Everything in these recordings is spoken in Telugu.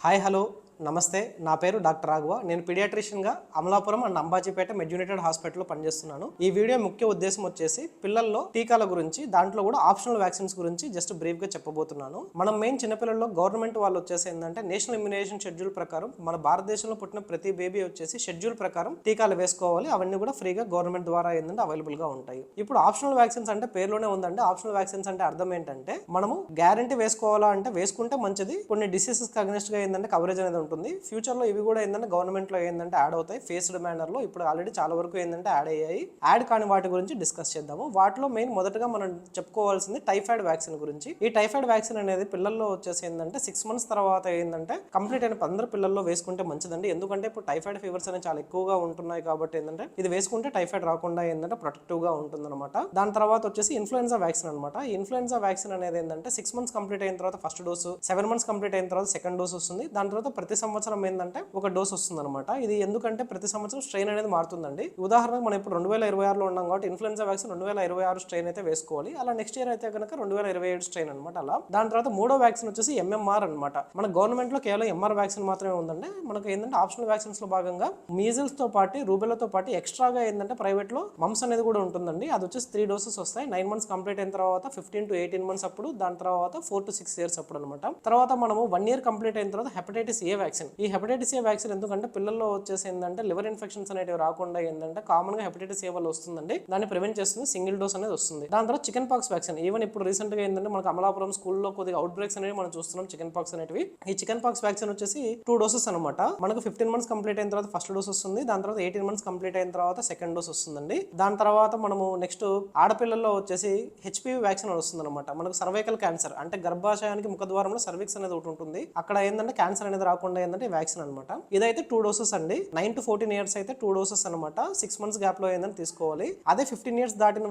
హాయ్ హలో నమస్తే. నా పేరు డాక్టర్ రాఘవ. నేను పీడియాట్రిషియన్గా అమలాపురం అండ్ అంబాజీపేట మెడ్యూనేటెడ్ హాస్పిటల్లో పనిచేస్తున్నాను. ఈ వీడియో ముఖ్య ఉద్దేశం వచ్చేసి పిల్లల్లో టీకాల గురించి, దాంట్లో కూడా ఆప్షనల్ వ్యాక్సిన్స్ గురించి జస్ట్ బ్రీఫ్గా చెప్పబోతున్నాను. మనం మెయిన్ చిన్నపిల్లల్లో గవర్నమెంట్ వాళ్ళు వచ్చేసి ఏంటంటే నేషనల్ ఇమ్యునైజేషన్ షెడ్యూల్ ప్రకారం మన భారతదేశంలో పుట్టిన ప్రతి బేబీ వచ్చేసి షెడ్యూల్ ప్రకారం టీకాలు వేసుకోవాలి. అవన్నీ కూడా ఫ్రీగా గవర్నమెంట్ ద్వారా ఏంటంటే అవైలబుల్గా ఉంటాయి. ఇప్పుడు ఆప్షనల్ వ్యాక్సిన్స్ అంటే పేరులోనే ఉందండి. ఆప్షనల్ వ్యాక్సిన్స్ అంటే అర్థం ఏంటంటే మనము గ్యారంటీ వేసుకోవాలా అంటే వేసుకుంటే మంచిది. కొన్ని డిసీజెస్ అగెన్స్ట్ గా ఏంటంటే కవరేజ్ అనేది ఉంటుంది. ఫ్యూచర్ లో ఇవి కూడా ఏంటంటే గవర్నమెంట్ లో ఏంటంటే యాడ్ అవుతాయి ఫేస్డ్ మేనర్ లో. ఇప్పుడు ఆల్రెడీ చాలా వరకు ఏంటంటే యాడ్ అయ్యాయి. యాడ్ కాని వాటి గురించి డిస్కస్ చేద్దాము. వాటిలో మెయిన్ మొదటగా మనం చెప్పుకోవాల్సింది టైఫాయిడ్ వ్యాక్సిన్ గురించి. ఈ టైఫాయిడ్ వ్యాక్సిన్ అనేది పిల్లల్లో వచ్చేసి ఏంటంటే 6 months తర్వాత ఏంటంటే కంప్లీట్ అయిన అందరు పిల్లల్లో వేసుకుంటే మంచిదండి. ఎందుకంటే ఇప్పుడు టైఫాయిడ్ ఫీవర్స్ అనేవి చాలా ఎక్కువగా ఉంటున్నాయి కాబట్టి ఏంటంటే ఇది వేసుకుంటే టైఫాయిడ్ రాకుండా ఏంటంటే ప్రొటెక్టివ్ గా ఉంటుంది అనమాట. దాని తర్వాత వచ్చేసి ఇన్ఫ్లుయెన్జా వ్యాక్సిన్ అనమాట. ఈ ఇన్ఫ్లుయెన్జా వ్యాక్సిన్ అనేది ఏంటంటే 6 months కంప్లీట్ అయిన తర్వాత ఫస్ట్ డోసు, 7 months కంప్లీట్ అయిన తర్వాత సెకండ్ డోస్ వస్తుంది. దాని తర్వాత ప్రతి సంవత్సరం ఏంటంటే ఒక డోస్ వస్తుంది అనమాట. ఇది ఎందుకంటే ప్రతి సంవత్సరం స్ట్రెయిన్ అనేది మారుతుందండి. ఉదాహరణకు మనం ఇప్పుడు 2026లో ఉన్నాం కాబట్టి ఇన్ఫ్లుయెన్జా వ్యాక్సిన్ 2026 స్ట్రెయిన్ అయితే వేసుకోవాలి. అలా నెక్స్ట్ ఇయర్ అయితే కనుక 2027 స్ట్రెయిన్ అనమాట. అలా దాని తర్వాత మూడో వ్యాక్సిన్ వచ్చేసి ఎంఎంఆర్ అనమాట. మన గవర్నమెంట్ లో కేవలం ఎంఆర్ వ్యాక్సిన్ మాత్రమే ఉందండి. మనకు ఏంటంటే ఆప్షనల్ వ్యాక్సిన్స్ లో భాగంగా మీజిల్స్ తో పాటు రూబెలాతో పాటు ఎక్స్ట్రాగా ఏంటంటే ప్రైవేట్ లో మమ్స్ అనేది కూడా ఉంటుందండి. అది వచ్చేసి 3 doses వస్తాయి. 9 months కంప్లీట్ అయిన తర్వాత 15 to 18 months అప్పుడు, దాని తర్వాత 4 to 6 years అప్పుడు అనమాట. తర్వాత మనము 1 year కంప్లీట్ అయిన తర్వాత హెపటైటిస్ ఏ వ్యాక్సిన్. ఈ హెపటైటిస్ ఏ వ్యాక్సిన్ ఎందుకంటే పిల్లల్లో వచ్చేసి ఏంటంటే లివర్ ఇన్ఫెక్షన్స్ అనేవి రాకుండా ఏంటంటే కామన్ గా హెపటైటిస్ ఏ వల్ల వస్తుందండి. దాన్ని ప్రివెంట్ చేస్తుంది. సింగిల్ డోస్ అనేది వస్తుంది. దాని తర్వాత చికెన్ పాక్స్ వ్యాక్సిన్. ఈవెన్ ఇప్పుడు రీసెంట్ గా ఏంటంటే మనకు అమలాపురం స్కూల్లో కొద్దిగా అవుట్ బ్రేక్స్ అనేవి మనం చూస్తున్నాం చికెన్ పాక్స్ అనేవి. ఈ చికెన్ పాక్స్ వ్యాక్సిన్ వచ్చేసి 2 doses అనమాట. మనకు 15 months కంప్లీట్ అయిన తర్వాత ఫస్ట్ డోస్ వస్తుంది. దాని తర్వాత 18 months కంప్లీట్ అయిన తర్వాత సెకండ్ డోస్ వస్తుందండి. దాని తర్వాత మనము నెక్స్ట్ ఆడపిల్లల్లో వచ్చేసి హెచ్పివి వ్యాక్సిన్ వస్తుంది అనమాట. మనకు సర్వైకల్ క్యాన్సర్ అంటే గర్భాశయానికి ముఖద్వారంలో సర్విక్స్ అనేది ఒకటి ఉంటుంది. అక్కడ ఏంటంటే క్యాన్సర్ అనేది రాకుండా ఏంటంటే వ్యాక్సిన్ అనమాట. ఇదైతే 2 doses అండి. 9 to 14 years అయితే 2 doses అనమాట. 6 months గ్యాప్ లో ఏంటంటే తీసుకోవాలి. అదే 15 years దాటిన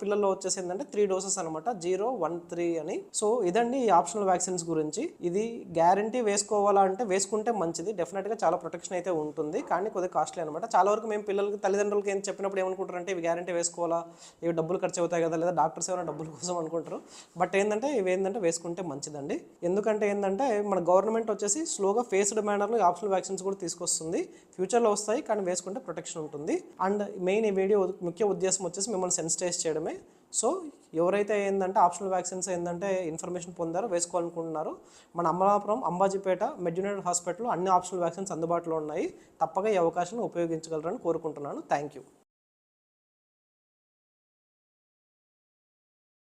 పిల్లల్లో వచ్చేసి ఏంటంటే 3 doses అనమాట. 0, 1, 3 అని. సో ఇదండి ఈ ఆప్షనల్ వ్యాక్సిన్స్ గురించి. ఇది గ్యారంటీ వేసుకోవాలా అంటే వేసుకుంటే మంచిది. డెఫినెట్ గా చాలా ప్రొటెక్షన్ అయితే ఉంటుంది. కానీ కొద్దిగా కాస్ట్లీ అనమాట. చాలా వరకు మేము పిల్లలకి తల్లిదండ్రులకి ఏం చెప్పినప్పుడు ఏమనుకుంటారంటే ఇవి గ్యారంటీ వేసుకోవాలా, ఇవి డబ్బులు ఖర్చు అవుతాయి కదా, లేదా డాక్టర్స్ ఏమైనా డబ్బుల కోసం అనుకుంటారు. బట్ ఏంటంటే ఇవి ఏంటంటే వేసుకుంటే మంచిదండి. ఎందుకంటే ఏంటంటే మన గవర్నమెంట్ వచ్చేసి స్లోగా ఫేస్డ్ మేనర్లో ఆప్షనల్ వ్యాక్సిన్స్ కూడా తీసుకొస్తుంది. ఫ్యూచర్లో వస్తాయి కానీ వేసుకుంటే ప్రొటెక్షన్ ఉంటుంది. అండ్ మెయిన్ ఈ వీడియో ముఖ్య ఉద్దేశం వచ్చేసి మిమ్మల్ని సెన్సిటైజ్ చేయడమే. సో ఎవరైతే ఏంటంటే ఆప్షనల్ వ్యాక్సిన్స్ ఏంటంటే ఇన్ఫర్మేషన్ పొందారో వేసుకోవాలనుకుంటున్నారో మన అమలాపురం అంబాజీపేట మెడ్యూనేటెడ్ హాస్పిటల్లో అన్ని ఆప్షనల్ వ్యాక్సిన్స్ అందుబాటులో ఉన్నాయి. తప్పగా ఈ అవకాశాన్ని ఉపయోగించగలరని కోరుకుంటున్నాను. Thank you.